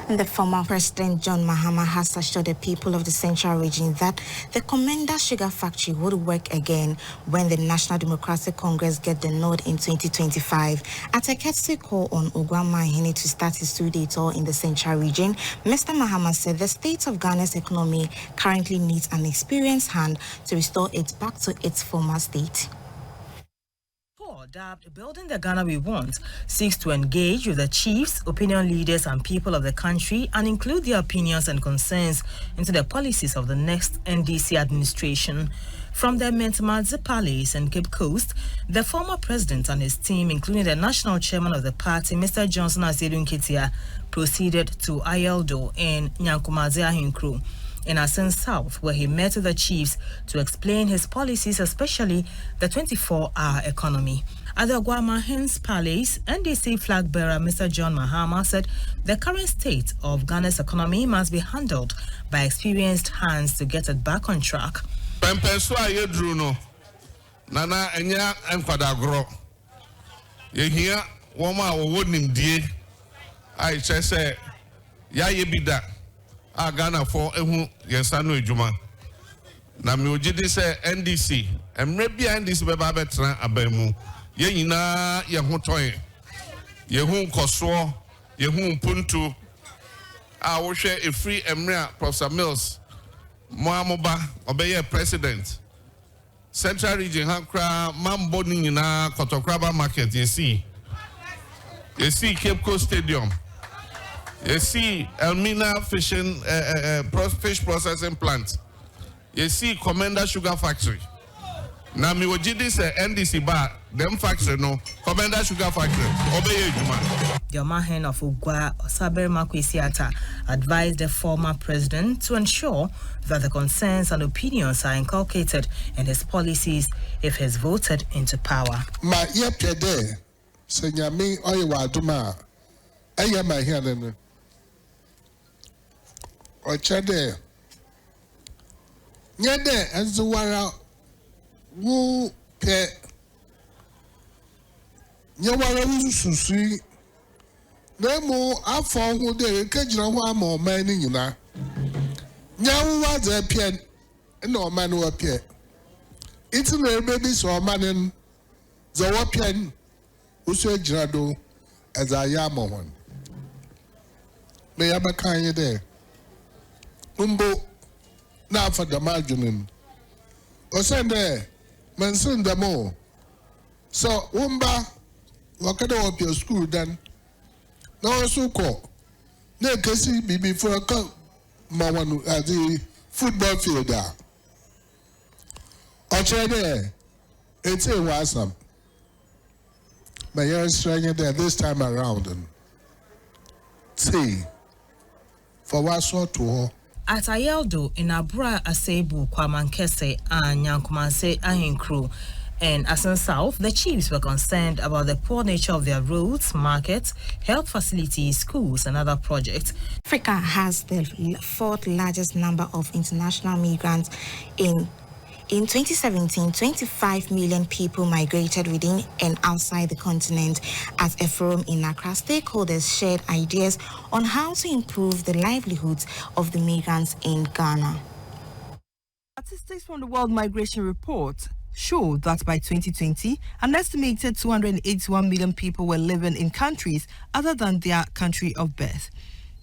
The former President John Mahama has assured the people of the Central Region that the Commander Sugar Factory would work again when the National Democratic Congress get the nod in 2025. At a courtesy call on Ogwama to start his 2-day tour in the Central Region, Mr. Mahama said the state of Ghana's economy currently needs an experienced hand to restore it back to its former state. Dubbed Building the Ghana We Want seeks to engage with the chiefs, opinion leaders and people of the country and include their opinions and concerns into the policies of the next NDC administration. From the Myzz Palace and Cape Coast, the former president and his team, including the national chairman of the party, Mr. Johnson Azedu Nketia, proceeded to Ayeldo in Nyankumaze Ahinkro in Asen South, where he met with the chiefs to explain his policies, especially the 24-hour economy. At the Myzz Palace, NDC flag bearer Mr. John Mahama said the current state of Ghana's economy must be handled by experienced hands to get it back on track. Nana enya enkwadagro yehia woma wonim die ai chese ya yebida a Ghana for ehu yensano ejuma na me ogidi se NDC emre bia NDC beba betra abamu ye nyina ye ho toy ye hu nkoso ye hu puntu a wo hwe efri emre a Professor Myzz Moamoba obeye president Central Region Hankra Mambo Nina Kotokraba Market, you see Cape Coast Stadium, you see Elmina Fish Processing Plant, you see Commander Sugar Factory. Now me wajidi say NDC bar them factory no Commander Sugar Factory obey Juma. The Omahen of Ugwa Osaber Makwesiata advised the former president to ensure that the concerns and opinions are inculcated in his policies if he's voted into power. Ma yepede senyami oyewa aduma eye ma hiane ochede nyede enzuwara wu pe nyewara susu nemu afọ hu de kejira hu ama ọman ni nyina nyawa ze pie na ọman no pie iti na ebe bi so ọman ze wo pie uso ejira do eza ya ama hon me ya bakan ye de umbo na afa da majunin o sende mensun da mo so umba wakada wo pie school dan no also call. No kasi bibi for a cup mawanu at the football field there. Ochede, it's a wasam. My young stranger there this time around and see for what sort to at Ayeldo in Abura Asebu Kwamankese and Nyankumaze Ahinkro and Asen South, the chiefs were concerned about the poor nature of their roads, markets, health facilities, schools, and other projects. Africa has the fourth largest number of international migrants. In 2017, 25 million people migrated within and outside the continent. At a forum in Accra, stakeholders shared ideas on how to improve the livelihoods of the migrants in Ghana. Statistics from the World Migration Report show that by 2020, an estimated 281 million people were living in countries other than their country of birth.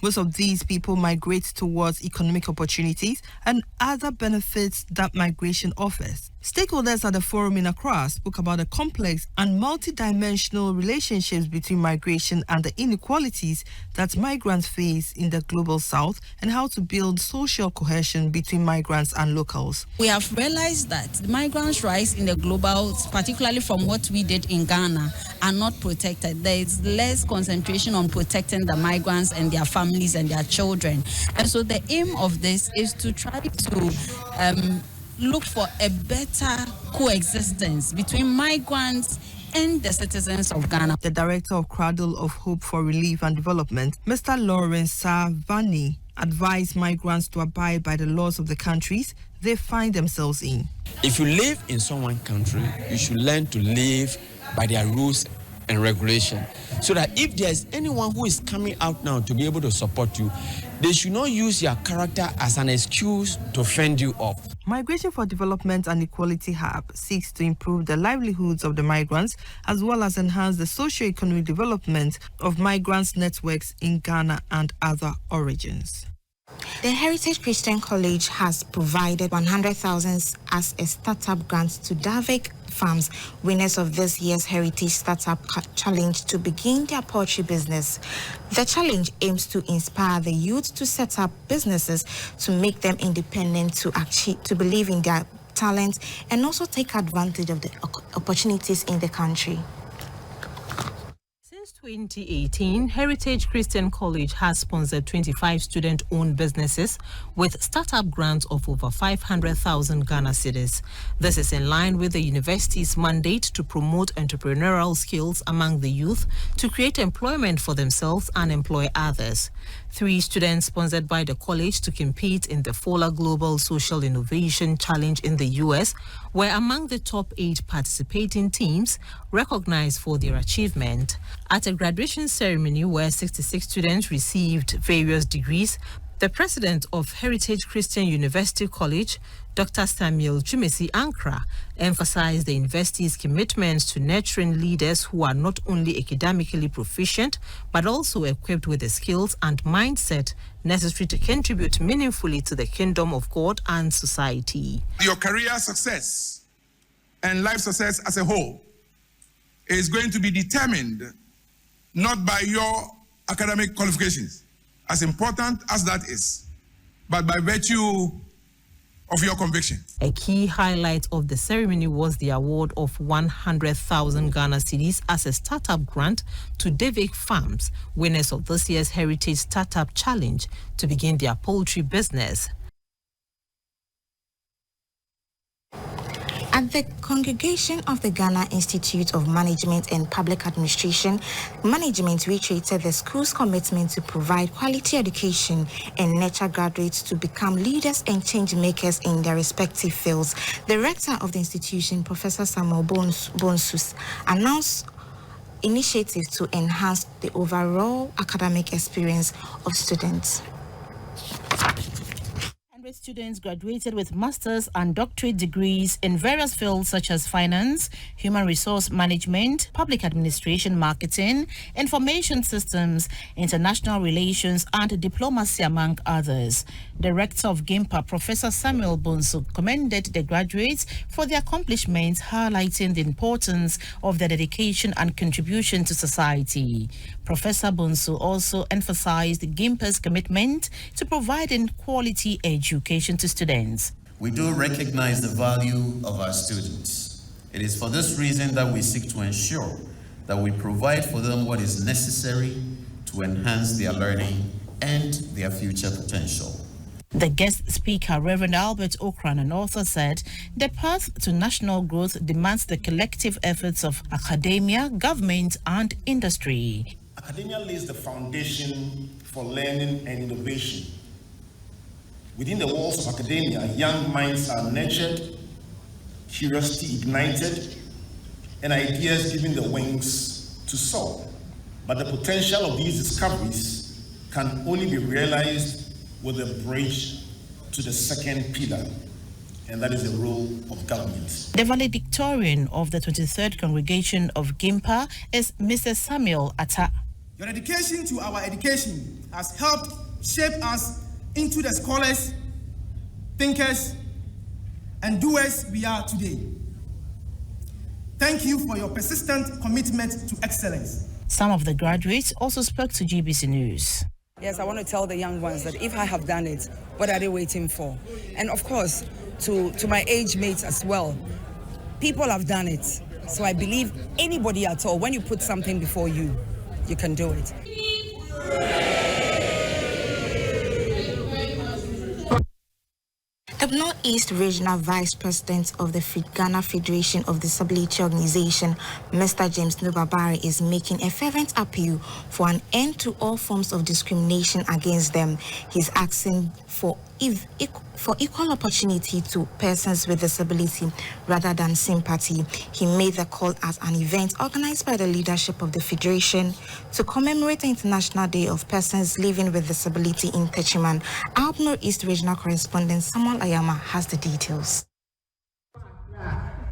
Most of these people migrate towards economic opportunities and other benefits that migration offers. Stakeholders at the forum in Accra spoke about the complex and multidimensional relationships between migration and the inequalities that migrants face in the global south and how to build social cohesion between migrants and locals. We have realized that the migrants' rights in the global, particularly from what we did in Ghana, are not protected. There is less concentration on protecting the migrants and their families and their children. And so the aim of this is to try to look for a better coexistence between migrants and the citizens of Ghana. The director of Cradle of Hope for Relief and Development, Mr. Lawrence Savani, advised migrants to abide by the laws of the countries they find themselves in. If you live in someone's country, you should learn to live by their rules and regulation, so that if there's anyone who is coming out now to be able to support you, they should not use your character as an excuse to fend you off. Migration for Development and Equality Hub seeks to improve the livelihoods of the migrants as well as enhance the socio-economic development of migrants' networks in Ghana and other origins. The Heritage Christian College has provided 100,000 as a startup grant to Davik Farms, winners of this year's Heritage Startup Challenge, to begin their poultry business. The challenge aims to inspire the youth to set up businesses, to make them independent, to believe in their talents, and also take advantage of the opportunities in the country. Since 2018, Heritage Christian College has sponsored 25 student-owned businesses with startup grants of over 500,000 Ghana cedis. This is in line with the university's mandate to promote entrepreneurial skills among the youth, to create employment for themselves and employ others. 3 students sponsored by the college to compete in the FOLA Global Social Innovation Challenge in the US were among the top 8 participating teams, recognized for their achievement. At a graduation ceremony where 66 students received various degrees, the president of Heritage Christian University College, Dr. Samuel Jumesi Ankra, emphasized the university's commitment to nurturing leaders who are not only academically proficient, but also equipped with the skills and mindset necessary to contribute meaningfully to the kingdom of God and society. Your career success and life success as a whole is going to be determined not by your academic qualifications, as important as that is, but by virtue of your conviction. A key highlight of the ceremony was the award of 100,000 Ghana cedis as a startup grant to Davik Farms, winners of this year's Heritage Startup Challenge, to begin their poultry business. At the congregation of the Ghana Institute of Management and Public Administration, management reiterated the school's commitment to provide quality education and nurture graduates to become leaders and change makers in their respective fields. The rector of the institution, Professor Samuel Bonsus, announced initiatives to enhance the overall academic experience of students. Students graduated with master's and doctorate degrees in various fields such as finance, human resource management, public administration, marketing, information systems, international relations, and diplomacy, among others. The rector of GIMPA, Professor Samuel Bonsu, commended the graduates for their accomplishments, highlighting the importance of their dedication and contribution to society. Professor Bonsu also emphasized GIMPA's commitment to providing quality education to students. We do recognize the value of our students. It is for this reason that we seek to ensure that we provide for them what is necessary to enhance their learning and their future potential. The guest speaker, Reverend Albert Okran, an author, said the path to national growth demands the collective efforts of academia, government, and industry. Academia lays the foundation for learning and innovation. Within the walls of academia, young minds are nurtured, curiosity ignited, and ideas given the wings to soar. But the potential of these discoveries can only be realized with a bridge to the second pillar, and that is the role of government. The valedictorian of the 23rd congregation of GIMPA is Mr. Samuel Atta. Your dedication to our education has helped shape us into the scholars, thinkers, and doers we are today. Thank you for your persistent commitment to excellence. Some of the graduates also spoke to GBC News. Yes, I want to tell the young ones that if I have done it, what are they waiting for? And of course, to my age mates as well, people have done it. So I believe anybody at all, when you put something before you, you can do it. The Northeast Regional Vice President of the Ghana Federation of Disability Organization, Mr. James Nubabari, is making a fervent appeal for an end to all forms of discrimination against them. He's asking for equal opportunity to persons with disability rather than sympathy. He made the call at an event organized by the leadership of the Federation to commemorate the International Day of Persons Living with Disability in Techiman. Our Northeast Regional Correspondent Samuel Ayama has the details.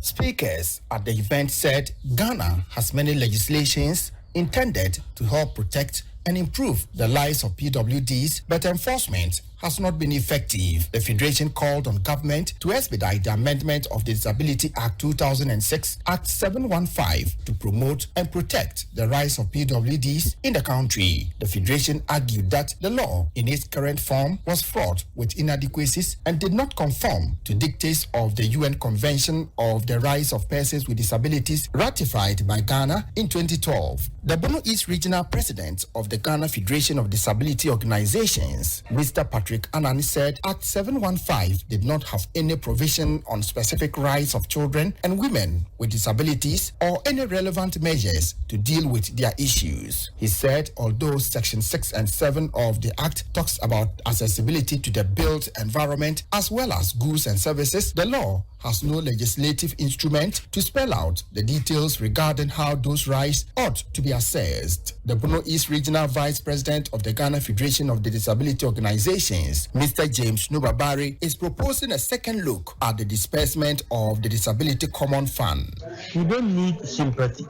Speakers at the event said Ghana has many legislations intended to help protect and improve the lives of PWDs, but enforcement has not been effective. The Federation called on government to expedite the amendment of the Disability Act 2006, Act 715, to promote and protect the rights of PWDs in the country. The Federation argued that the law in its current form was fraught with inadequacies and did not conform to dictates of the UN Convention of the Rights of Persons with Disabilities ratified by Ghana in 2012. The Bono East Regional President of the Ghana Federation of Disability Organizations, Mr. Patrick Anani, said Act 715 did not have any provision on specific rights of children and women with disabilities or any relevant measures to deal with their issues. He said although Section 6 and 7 of the Act talks about accessibility to the built environment as well as goods and services, the law has no legislative instrument to spell out the details regarding how those rights ought to be assessed. The Bono East Regional Vice President of the Ghana Federation of the Disability Organizations, Mr. James Nubabari, is proposing a second look at the disbursement of the Disability Common Fund. We don't need sympathy.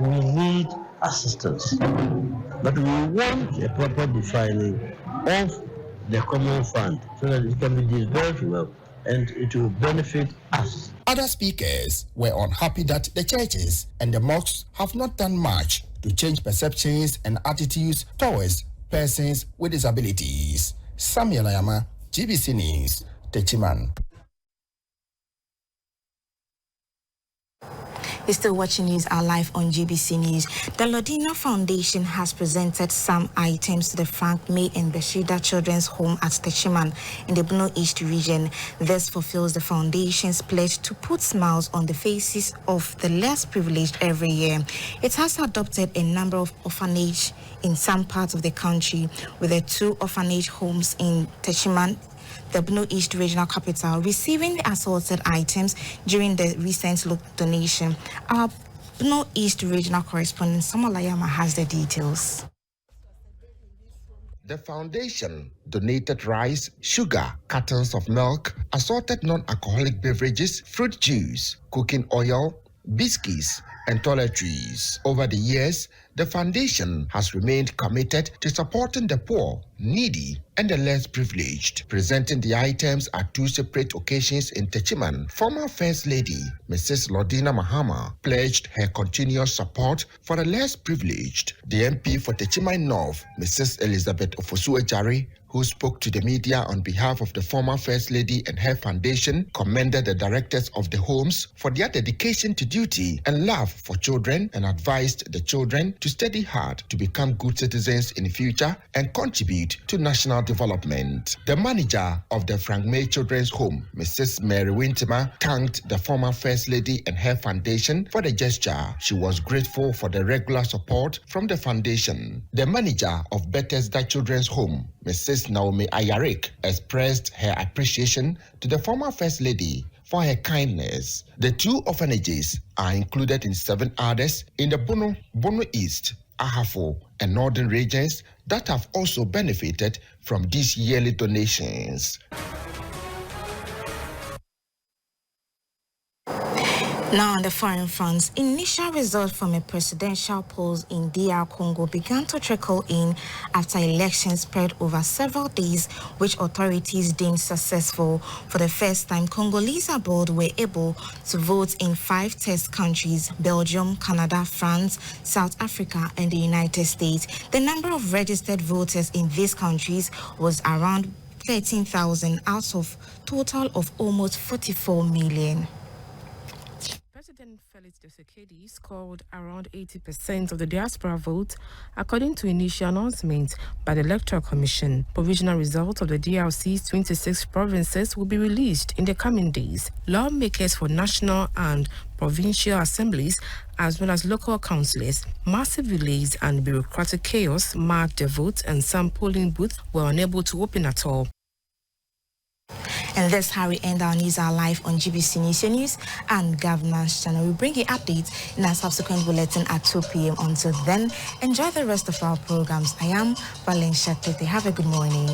We need assistance. But we want a proper defining of the common fund so that it can be disbursed well and it will benefit us. Other speakers were unhappy that the churches and the mosques have not done much to change perceptions and attitudes towards persons with disabilities. Samuel Ayama, GBC News, Techiman. You're still watching News Our Live on GBC News. The Lodina Foundation has presented some items to the Frank May and Beshida Children's Home at Techiman in the Bono East region. This fulfills the foundation's pledge to put smiles on the faces of the less privileged every year. It has adopted a number of orphanages in some parts of the country, with the 2 orphanage homes in Techiman, the Bono East Regional Capital, receiving the assorted items during the recent donation. Our Bono East Regional Correspondent Samuel Ayama has the details. The foundation donated rice, sugar, cartons of milk, assorted non-alcoholic beverages, fruit juice, cooking oil, biscuits, and toiletries. Over the years, the foundation has remained committed to supporting the poor, needy, and the less privileged. Presenting the items at 2 separate occasions in Techiman, former First Lady Mrs. Lodina Mahama pledged her continuous support for the less privileged. The MP for Techiman North, Mrs. Elizabeth Ofosu-Ejari, who spoke to the media on behalf of the former First Lady and her foundation, commended the directors of the homes for their dedication to duty and love for children and advised the children to study hard to become good citizens in the future and contribute to national development. The manager of the Frank May Children's Home, Mrs. Mary Wintimer, thanked the former First Lady and her foundation for the gesture. She was grateful for the regular support from the foundation. The manager of Bethesda Children's Home, Mrs. Naomi Ayarik, expressed her appreciation to the former First Lady for her kindness. The 2 orphanages are included in 7 others in the Bono East, Ahafo, and Northern regions that have also benefited from these yearly donations. Now on the foreign fronts, initial results from a presidential polls in DR Congo began to trickle in after elections spread over several days, which authorities deemed successful. For the first time, Congolese abroad were able to vote in 5 test countries: Belgium, Canada, France, South Africa, and the United States. The number of registered voters in these countries was around 13,000 out of total of almost 44 million. President Felix Tshisekedi scored around 80% of the diaspora vote, according to initial announcement by the Electoral Commission. Provisional results of the DRC's 26 provinces will be released in the coming days. Lawmakers for national and provincial assemblies, as well as local councillors, massive delays and bureaucratic chaos marked the vote, and some polling booths were unable to open at all. And that's how we end our news hour live on GBC News and Governance Channel. We bring you updates in our subsequent bulletin at 2 p.m. Until then, enjoy the rest of our programs. I am Valencia Tete. Have a good morning.